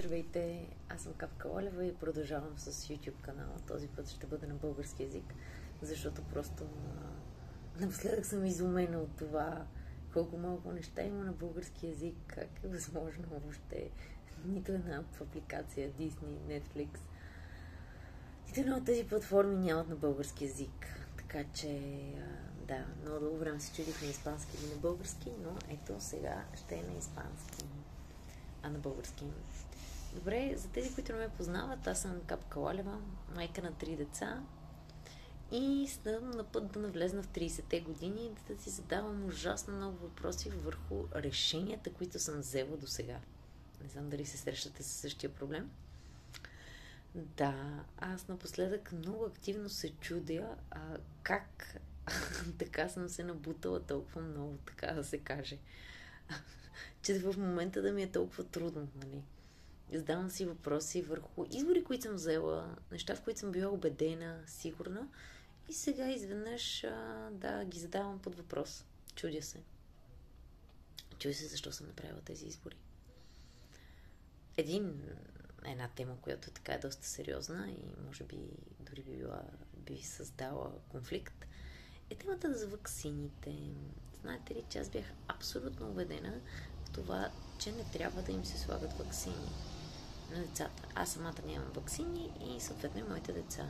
Здравейте, аз съм Капка Олева и продължавам с YouTube канала. Този път ще бъде на български язик, защото просто напоследък съм изумена от това колко малко неща има на български язик, как е възможно въобще нито една апликация, Disney, Netflix, нито една от тези платформи нямат на български язик. Така че, да, много дълго време се чудих на испански или на български, но ето сега ще е на испански, а на български. Добре, за тези, които не ме познават, аз съм Капка Олева, майка на 3 деца и съм на път да навлезна в 30-те години и да си задавам ужасно много въпроси върху решенията, които съм взела до сега. Не знам дали се срещате с същия проблем. Да, аз напоследък много активно се чудя как така съм се набутала толкова много, така да се каже. Че в момента да ми е толкова трудно, нали? Задавам си въпроси върху избори, които съм взела, неща, в които съм била убедена, сигурна. И сега изведнъж, да, ги задавам под въпрос. Чудя се. Чудя се защо съм направила тези избори. Една тема, която така е доста сериозна и може би дори би създала конфликт, е темата за ваксините. Знаете ли, че аз бях абсолютно убедена в това, че не трябва да им се слагат ваксини на децата. Аз самата нямам ваксини и съответно и моите деца.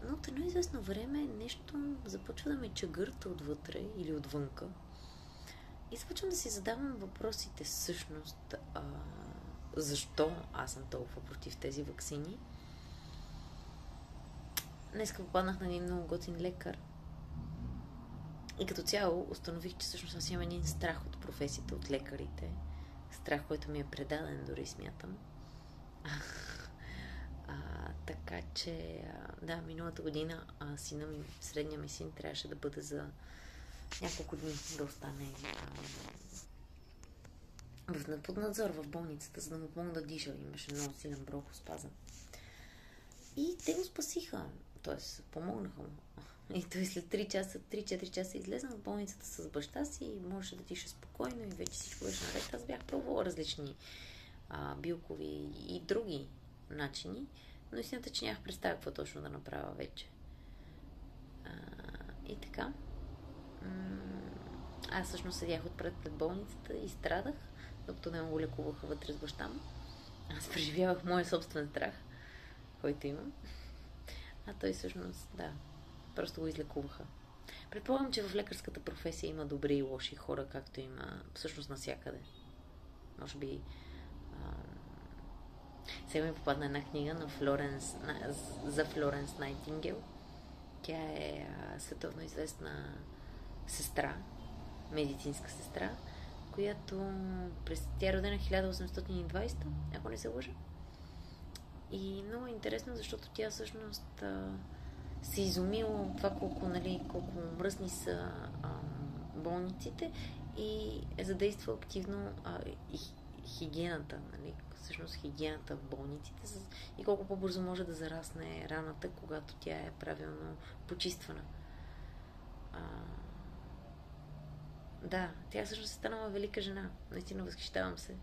Но от едно известно време нещо започва да ме чегърта отвътре или отвънка. И започвам да си задавам въпросите всъщност защо аз съм толкова против тези ваксини. Днеска попаднах на един много готин лекар. И като цяло установих, че всъщност аз имам един страх от професията, от лекарите. Страх, който ми е предаден, дори смятам. Така че, да, миналата година средния ми син трябваше да бъде за няколко дни да остане под надзор в болницата, за да му помогна да диша. Имаше много силен бронхоспазъм. И те го спасиха. Тоест, помогнаха му. И той след 3-4 часа излезна от болницата с баща си и можеше да диша спокойно и вече всичко беше наред. Аз бях пробвала различни билкови и други начини, но истината, че нямах представя какво точно да направя вече. И така. Аз всъщност седях отпред пред болницата и страдах, докато не го лекуваха вътре с баща му. Аз преживявах моя собствен страх, който имам. А той всъщност, да, просто го излекуваха. Предполагам, че в лекарската професия има добри и лоши хора, както има всъщност навсякъде. Може би сега ми попадна една книга на за Флоренс Найтингел. Тя е световно известна сестра, медицинска сестра, която тя е родена 1820, ако не се лъжа. И много интересно, защото тя всъщност се изумила от това колко мръсни са болниците и е задействала активно хигиената, нали? Всъщност хигиената в болниците и колко по-бързо може да зарасне раната, когато тя е правилно почиствана. Да, тя всъщност е станала велика жена. Наистина възхищавам се.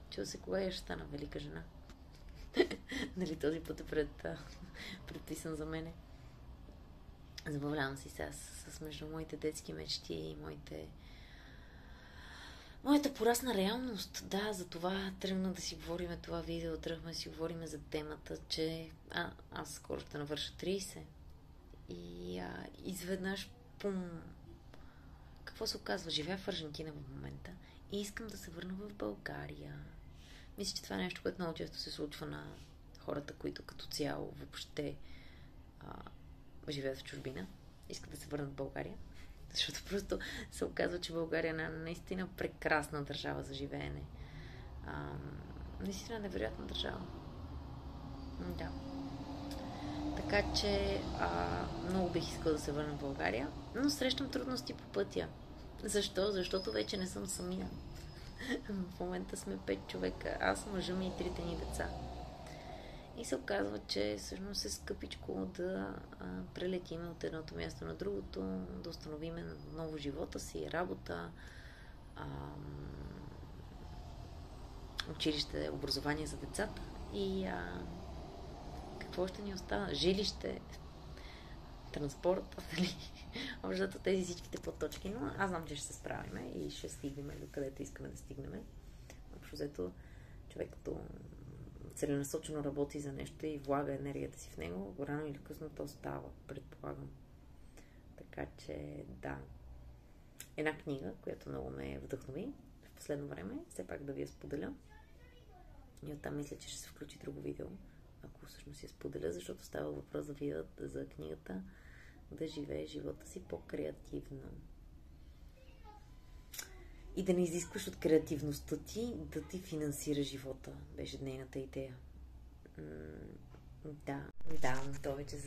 Чува се кога ще стана велика жена. Нали, този път е предписан за мене. Забавлявам си сега с между моите детски мечти и моята порасна реалност. Да, за това тръгна да си говорим това видео, тръгна да си говорим за темата, че аз скоро ще навърша 30. И изведнъж какво се оказва? Живея в Аржентина в момента и искам да се върна в България. Мисля, че това е нещо, което много често се случва на хората, които като цяло въобще живеят в чужбина. Искат да се върнат в България. Защото просто се оказва, че България е наистина прекрасна държава за живеене. Наистина невероятна държава. Да. Така че много бих искала да се върна в България, но срещам трудности по пътя. Защо? Защото вече не съм самия. В момента сме 5 човека. Аз, мъжа ми и 3 ни деца. И се оказва, че всъщност е скъпичко да прелетиме от едното място на другото, да установиме ново живота си, работа, училище, образование за децата и какво ще ни остава? Жилище, транспорт, нали? Общо тези всичките подточки, но аз знам, че ще се справим и ще стигнем до където искаме да стигнем. Общо взето, човек като целенасочено работи за нещо и влага енергията си в него, рано или късно то става, предполагам. Така че, да. Една книга, която много ме вдъхнови в последно време, все пак да ви я споделя. И оттам мисля, че ще се включи друго видео, ако всъщност я споделя, защото става въпрос за книгата да живее живота си по-креативно. И да не изискваш от креативността ти да ти финансира живота. Беше нейната идея. Да, то вече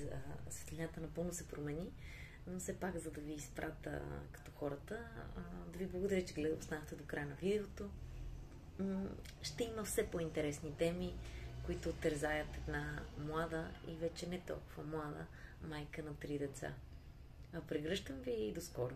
светлината напълно се промени, но все пак, за да ви изпрата като хората, да ви благодаря, че останахте до края на видеото. Ще има все по-интересни теми, които тързаят една млада и вече не толкова млада майка на 3 деца. Прегръщам ви и до скоро!